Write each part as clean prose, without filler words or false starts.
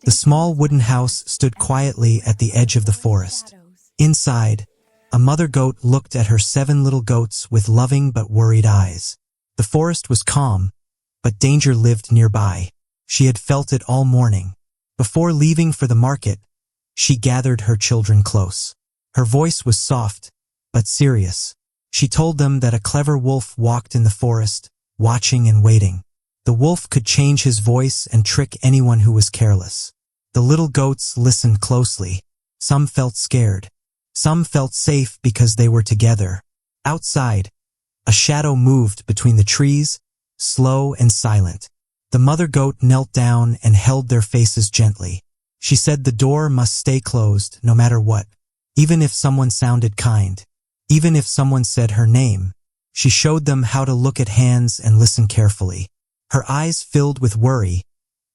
The small wooden house stood quietly at the edge of the forest. Inside, a mother goat looked at her 7 little goats with loving but worried eyes. The forest was calm, but danger lived nearby. She had felt it all morning. Before leaving for the market, she gathered her children close. Her voice was soft, but serious. She told them that a clever wolf walked in the forest, watching and waiting. The wolf could change his voice and trick anyone who was careless. The little goats listened closely. Some felt scared. Some felt safe because they were together. Outside, a shadow moved between the trees, slow and silent. The mother goat knelt down and held their faces gently. She said the door must stay closed no matter what, even if someone sounded kind, even if someone said her name. She showed them how to look at hands and listen carefully. Her eyes filled with worry,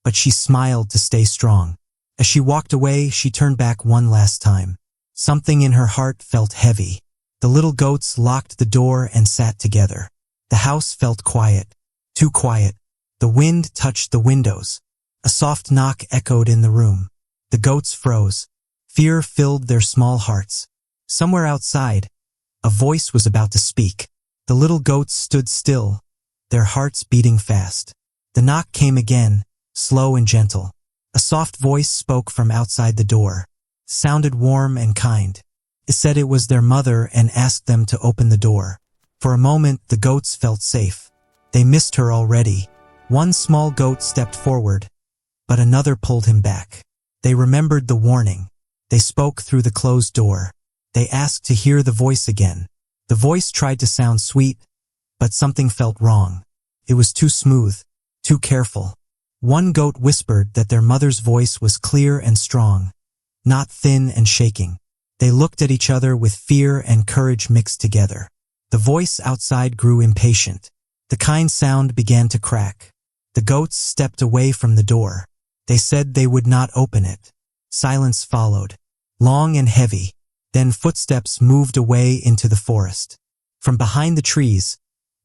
but she smiled to stay strong. As she walked away, she turned back one last time. Something in her heart felt heavy. The little goats locked the door and sat together. The house felt quiet, too quiet. The wind touched the windows. A soft knock echoed in the room. The goats froze. Fear filled their small hearts. Somewhere outside, a voice was about to speak. The little goats stood still, their hearts beating fast. The knock came again, slow and gentle. A soft voice spoke from outside the door. Sounded warm and kind. It said it was their mother and asked them to open the door. For a moment, the goats felt safe. They missed her already. One small goat stepped forward, but another pulled him back. They remembered the warning. They spoke through the closed door. They asked to hear the voice again. The voice tried to sound sweet, but something felt wrong. It was too smooth, too careful. One goat whispered that their mother's voice was clear and strong, not thin and shaking. They looked at each other with fear and courage mixed together. The voice outside grew impatient. The kind sound began to crack. The goats stepped away from the door. They said they would not open it. Silence followed, long and heavy. Then footsteps moved away into the forest. From behind the trees,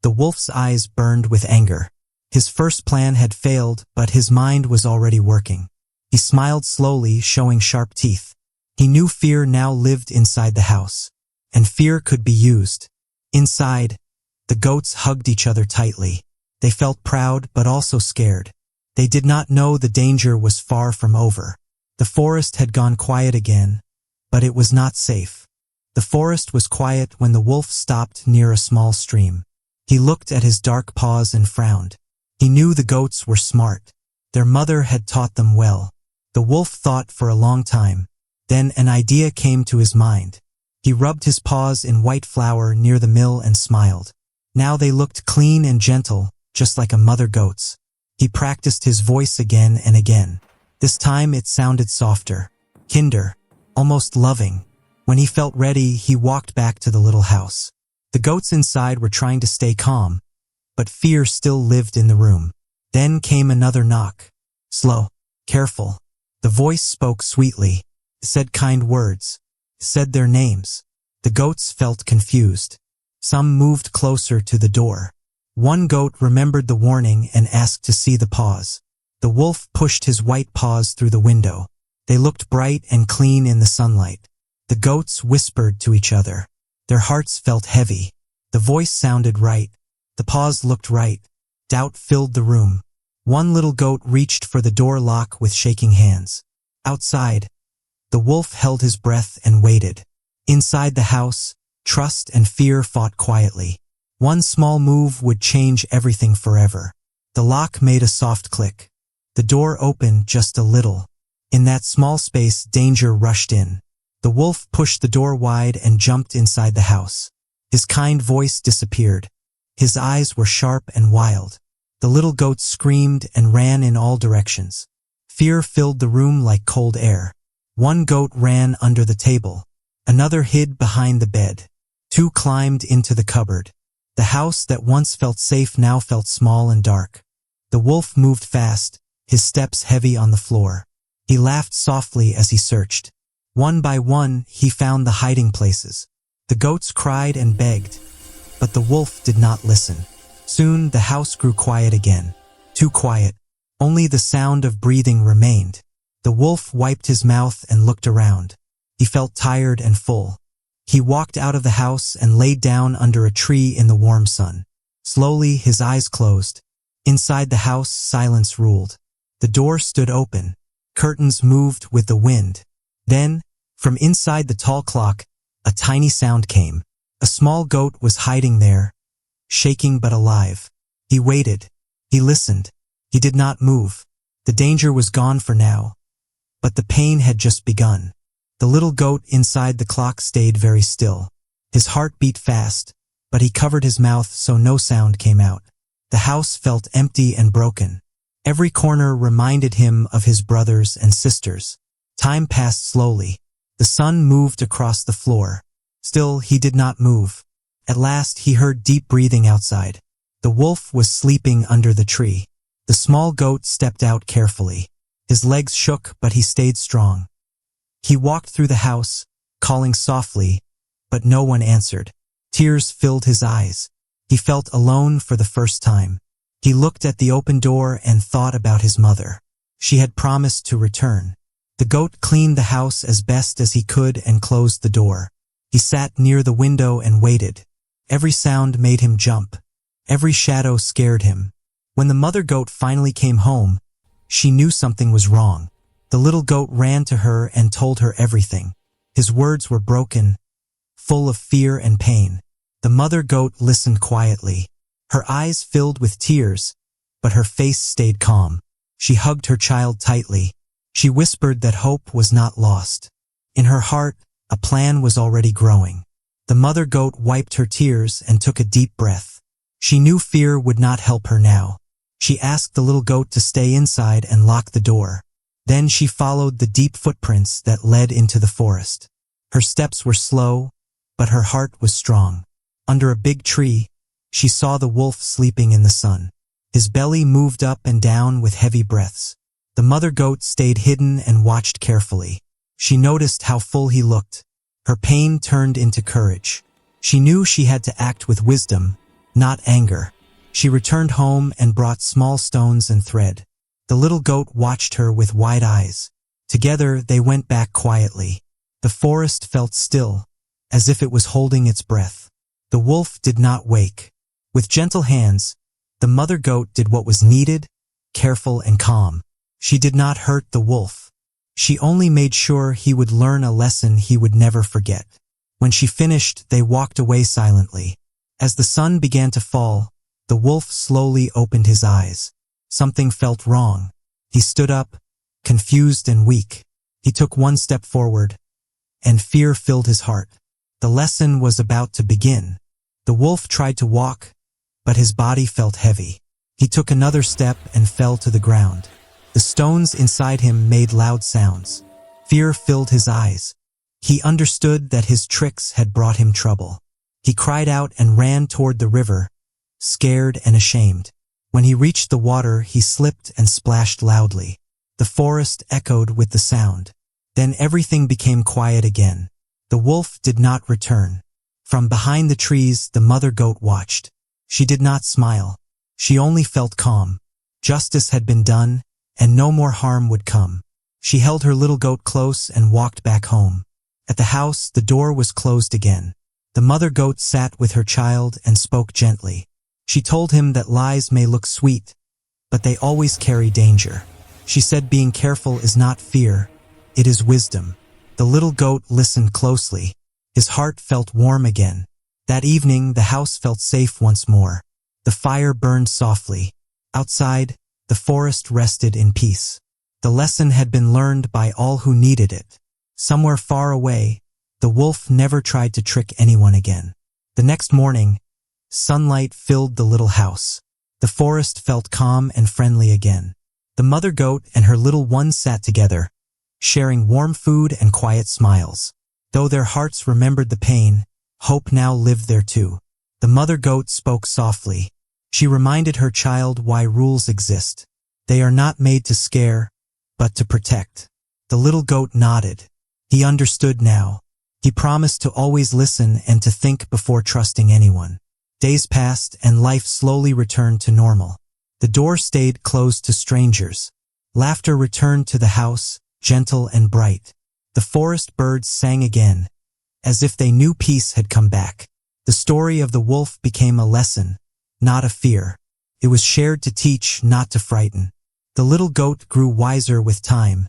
the wolf's eyes burned with anger. His first plan had failed, but his mind was already working. He smiled slowly, showing sharp teeth. He knew fear now lived inside the house, and fear could be used. Inside, the goats hugged each other tightly. They felt proud but also scared. They did not know the danger was far from over. The forest had gone quiet again, but it was not safe. The forest was quiet when the wolf stopped near a small stream. He looked at his dark paws and frowned. He knew the goats were smart. Their mother had taught them well. The wolf thought for a long time. Then an idea came to his mind. He rubbed his paws in white flour near the mill and smiled. Now they looked clean and gentle, just like a mother goat's. He practiced his voice again and again. This time it sounded softer, kinder, almost loving. When he felt ready, he walked back to the little house. The goats inside were trying to stay calm, but fear still lived in the room. Then came another knock. Slow, careful. The voice spoke sweetly, said kind words, said their names. The goats felt confused. Some moved closer to the door. One goat remembered the warning and asked to see the paws. The wolf pushed his white paws through the window. They looked bright and clean in the sunlight. The goats whispered to each other. Their hearts felt heavy. The voice sounded right. The paws looked right. Doubt filled the room. One little goat reached for the door lock with shaking hands. Outside, the wolf held his breath and waited. Inside the house, trust and fear fought quietly. One small move would change everything forever. The lock made a soft click. The door opened just a little. In that small space, danger rushed in. The wolf pushed the door wide and jumped inside the house. His kind voice disappeared. His eyes were sharp and wild. The little goats screamed and ran in all directions. Fear filled the room like cold air. One goat ran under the table. Another hid behind the bed. Two climbed into the cupboard. The house that once felt safe now felt small and dark. The wolf moved fast, his steps heavy on the floor. He laughed softly as he searched. One by one, he found the hiding places. The goats cried and begged, but the wolf did not listen. Soon, the house grew quiet again. Too quiet. Only the sound of breathing remained. The wolf wiped his mouth and looked around. He felt tired and full. He walked out of the house and laid down under a tree in the warm sun. Slowly, his eyes closed. Inside the house, silence ruled. The door stood open. Curtains moved with the wind. Then, from inside the tall clock, a tiny sound came. A small goat was hiding there, shaking but alive. He waited. He listened. He did not move. The danger was gone for now, but the pain had just begun. The little goat inside the clock stayed very still. His heart beat fast, but he covered his mouth so no sound came out. The house felt empty and broken. Every corner reminded him of his brothers and sisters. Time passed slowly. The sun moved across the floor. Still, he did not move. At last, he heard deep breathing outside. The wolf was sleeping under the tree. The small goat stepped out carefully. His legs shook, but he stayed strong. He walked through the house, calling softly, but no one answered. Tears filled his eyes. He felt alone for the first time. He looked at the open door and thought about his mother. She had promised to return. The goat cleaned the house as best as he could and closed the door. He sat near the window and waited. Every sound made him jump. Every shadow scared him. When the mother goat finally came home, she knew something was wrong. The little goat ran to her and told her everything. His words were broken, full of fear and pain. The mother goat listened quietly. Her eyes filled with tears, but her face stayed calm. She hugged her child tightly. She whispered that hope was not lost. In her heart, a plan was already growing. The mother goat wiped her tears and took a deep breath. She knew fear would not help her now. She asked the little goat to stay inside and lock the door. Then she followed the deep footprints that led into the forest. Her steps were slow, but her heart was strong. Under a big tree, she saw the wolf sleeping in the sun. His belly moved up and down with heavy breaths. The mother goat stayed hidden and watched carefully. She noticed how full he looked. Her pain turned into courage. She knew she had to act with wisdom, not anger. She returned home and brought small stones and thread. The little goat watched her with wide eyes. Together they went back quietly. The forest felt still, as if it was holding its breath. The wolf did not wake. With gentle hands, the mother goat did what was needed, careful and calm. She did not hurt the wolf. She only made sure he would learn a lesson he would never forget. When she finished, they walked away silently. As the sun began to fall, the wolf slowly opened his eyes. Something felt wrong. He stood up, confused and weak. He took one step forward, and fear filled his heart. The lesson was about to begin. The wolf tried to walk, but his body felt heavy. He took another step and fell to the ground. The stones inside him made loud sounds. Fear filled his eyes. He understood that his tricks had brought him trouble. He cried out and ran toward the river, scared and ashamed. When he reached the water, he slipped and splashed loudly. The forest echoed with the sound. Then everything became quiet again. The wolf did not return. From behind the trees, the mother goat watched. She did not smile. She only felt calm. Justice had been done, and no more harm would come. She held her little goat close and walked back home. At the house, the door was closed again. The mother goat sat with her child and spoke gently. She told him that lies may look sweet, but they always carry danger. She said being careful is not fear, it is wisdom. The little goat listened closely. His heart felt warm again. That evening, the house felt safe once more. The fire burned softly. Outside, the forest rested in peace. The lesson had been learned by all who needed it. Somewhere far away, the wolf never tried to trick anyone again. The next morning, sunlight filled the little house. The forest felt calm and friendly again. The mother goat and her little one sat together, sharing warm food and quiet smiles. Though their hearts remembered the pain, hope now lived there too. The mother goat spoke softly. She reminded her child why rules exist. They are not made to scare, but to protect. The little goat nodded. He understood now. He promised to always listen and to think before trusting anyone. Days passed and life slowly returned to normal. The door stayed closed to strangers. Laughter returned to the house, gentle and bright. The forest birds sang again, as if they knew peace had come back. The story of the wolf became a lesson, not a fear. It was shared to teach, not to frighten. The little goat grew wiser with time,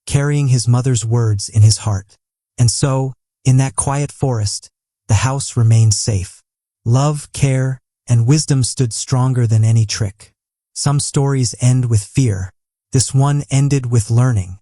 carrying his mother's words in his heart. And so, in that quiet forest, the house remained safe. Love, care, and wisdom stood stronger than any trick. Some stories end with fear. This one ended with learning.